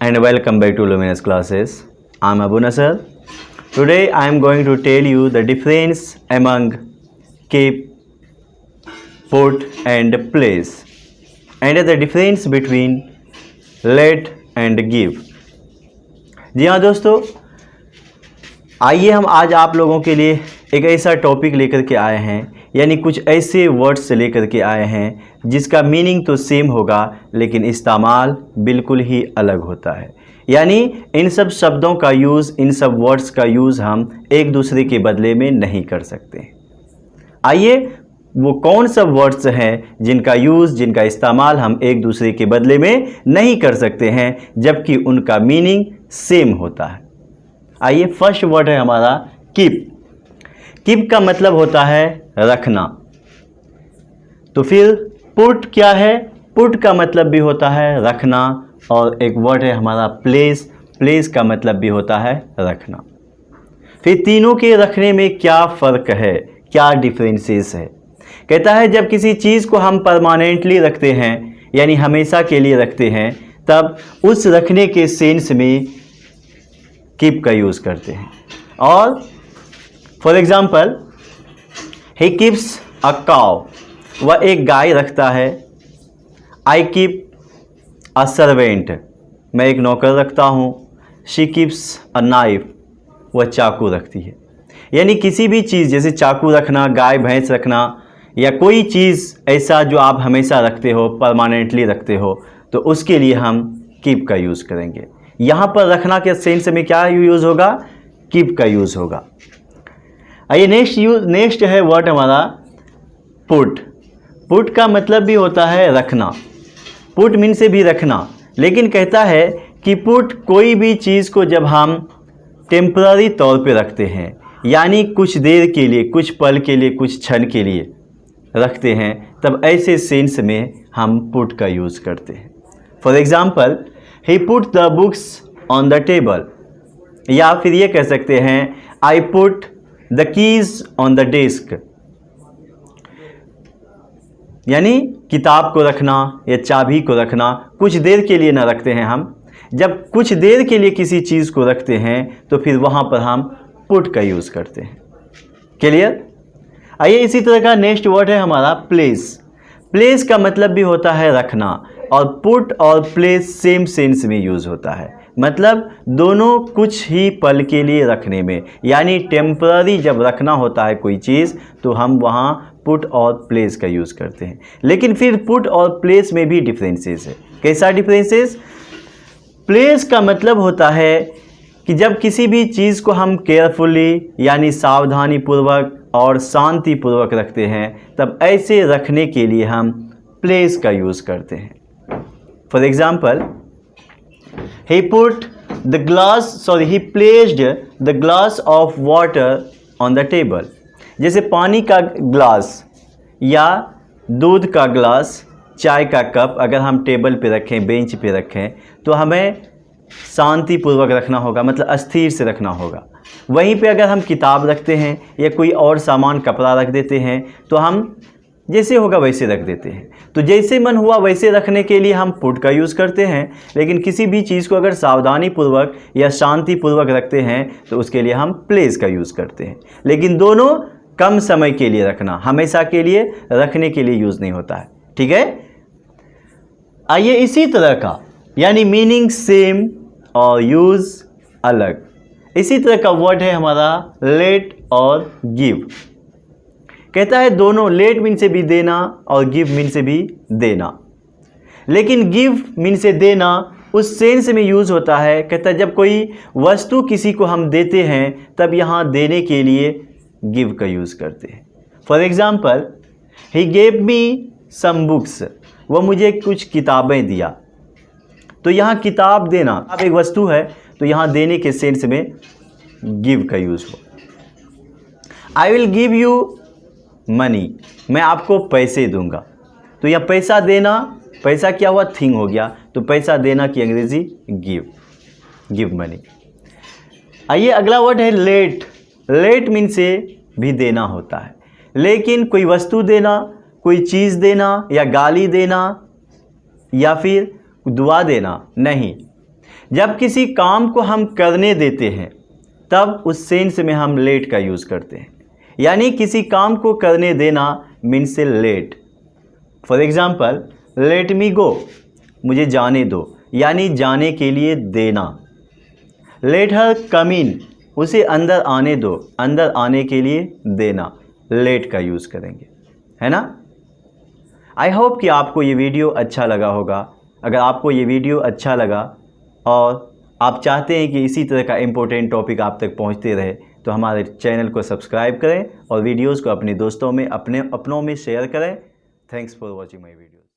and welcome back to Luminous Classes. I'm Abu Nasser. Today I am going to tell you the difference among keep, put and place, and the difference between let and give. जी हाँ दोस्तों, आइए हम आज आप लोगों के लिए एक ऐसा टॉपिक लेकर के आए हैं, यानी कुछ ऐसे वर्ड्स लेकर के आए हैं जिसका मीनिंग तो सेम होगा लेकिन इस्तेमाल बिल्कुल ही अलग होता है। यानी इन सब शब्दों का यूज़, इन सब वर्ड्स का यूज़ हम एक दूसरे के बदले में नहीं कर सकते। आइए वो कौन सा वर्ड्स हैं जिनका यूज़, जिनका इस्तेमाल हम एक दूसरे के बदले में नहीं कर सकते हैं जबकि उनका मीनिंग सेम होता है। आइए फर्स्ट वर्ड है हमारा कीप। कीप का मतलब होता है रखना। तो फिर पुट क्या है? पुट का मतलब भी होता है रखना, और एक वर्ड है हमारा प्लेस। प्लेस का मतलब भी होता है रखना। फिर तीनों के रखने में क्या फ़र्क है, क्या डिफरेंसेस है? कहता है जब किसी चीज़ को हम परमानेंटली रखते हैं यानी हमेशा के लिए रखते हैं, तब उस रखने के सेंस में कीप का यूज़ करते हैं। और for example, he keeps a cow, वह एक गाय रखता है। आई कीप अ सर्वेंट, मैं एक नौकर रखता हूँ। शी कीप्स अ नाइफ, वह चाकू रखती है। यानी किसी भी चीज़ जैसे चाकू रखना, गाय भैंस रखना, या कोई चीज़ ऐसा जो आप हमेशा रखते हो, परमानेंटली रखते हो, तो उसके लिए हम कीप का यूज़ करेंगे। यहाँ पर रखना के सेंस में क्या यूज़ होगा? कीप का यूज़ होगा। आइए नेक्स्ट है वर्ड हमारा पुट। पुट का मतलब भी होता है रखना। पुट मीन से भी रखना, लेकिन कहता है कि पुट कोई भी चीज़ को जब हम टेम्पररी तौर पे रखते हैं, यानी कुछ देर के लिए, कुछ पल के लिए, कुछ क्षण के लिए रखते हैं, तब ऐसे सेंस में हम पुट का यूज़ करते हैं। For example, he put the books on the table, या फिर ये कह सकते हैं I put the keys on the desk. यानी किताब को रखना या चाबी को रखना कुछ देर के लिए ना रखते हैं हम। जब कुछ देर के लिए किसी चीज़ को रखते हैं तो फिर वहाँ पर हम पुट का यूज़ करते हैं। क्लियर? आइए इसी तरह का नेक्स्ट वर्ड है हमारा प्लेस। प्लेस का मतलब भी होता है रखना, और पुट और प्लेस सेम सेंस में यूज़ होता है। मतलब दोनों कुछ ही पल के लिए रखने में, यानी टेम्पररी जब रखना होता है कोई चीज़ तो हम वहाँ पुट और प्लेस का यूज़ करते हैं। लेकिन फिर पुट और प्लेस में भी डिफरेंसेस है। कैसा डिफरेंसेस? प्लेस का मतलब होता है कि जब किसी भी चीज़ को हम केयरफुली यानी सावधानीपूर्वक और शांतिपूर्वक रखते हैं, तब ऐसे रखने के लिए हम प्लेस का यूज़ करते हैं। For example, he placed the glass of water on the table। जैसे पानी का ग्लास या दूध का ग्लास, चाय का कप अगर हम टेबल पे रखें, बेंच पे रखें, तो हमें शांतिपूर्वक रखना होगा, मतलब अस्थिर से रखना होगा। वहीं पे अगर हम किताब रखते हैं या कोई और सामान, कपड़ा रख देते हैं, तो हम जैसे होगा वैसे रख देते हैं। तो जैसे मन हुआ वैसे रखने के लिए हम पुट का यूज़ करते हैं, लेकिन किसी भी चीज़ को अगर सावधानीपूर्वक या शांतिपूर्वक रखते हैं तो उसके लिए हम प्लेस का यूज़ करते हैं। लेकिन दोनों कम समय के लिए रखना, हमेशा के लिए रखने के लिए यूज़ नहीं होता है। ठीक है? आइए इसी तरह का, यानी मीनिंग सेम और यूज़ अलग, इसी तरह का वर्ड है हमारा लेट और गिव। कहता है दोनों, लेट मीन से भी देना और गिव मीन से भी देना। लेकिन गिव मीन से देना उस सेंस में यूज़ होता है, कहता है जब कोई वस्तु किसी को हम देते हैं तब यहाँ देने के लिए गिव का यूज़ करते हैं। For example, he gave me some books, वह मुझे कुछ किताबें दिया। तो यहाँ किताब देना, अब एक वस्तु है तो यहाँ देने के सेंस में गिव का यूज़ हो। I will give you money, मैं आपको पैसे दूंगा। तो यह पैसा देना, पैसा क्या हुआ? थिंग हो गया। तो पैसा देना की अंग्रेजी गिव, गिव मनी। आइए अगला वर्ड है लेट। लेट मीन से भी देना होता है, लेकिन कोई वस्तु देना, कोई चीज़ देना, या गाली देना, या फिर दुआ देना नहीं। जब किसी काम को हम करने देते हैं तब उस सेंस में हम लेट का यूज़ करते हैं, यानी किसी काम को करने देना मीन्स से let. For example, let me go, मुझे जाने दो, यानी जाने के लिए देना। लेट हर कम इन, उसे अंदर आने दो, अंदर आने के लिए देना, लेट का यूज़ करेंगे, है ना। आई होप कि आपको ये वीडियो अच्छा लगा होगा। अगर आपको ये वीडियो अच्छा लगा और आप चाहते हैं कि इसी तरह का इम्पोर्टेंट टॉपिक आप तक पहुंचते रहे तो हमारे चैनल को सब्सक्राइब करें और वीडियोस को अपने दोस्तों में, अपनों में शेयर करें। Thanks for watching my video.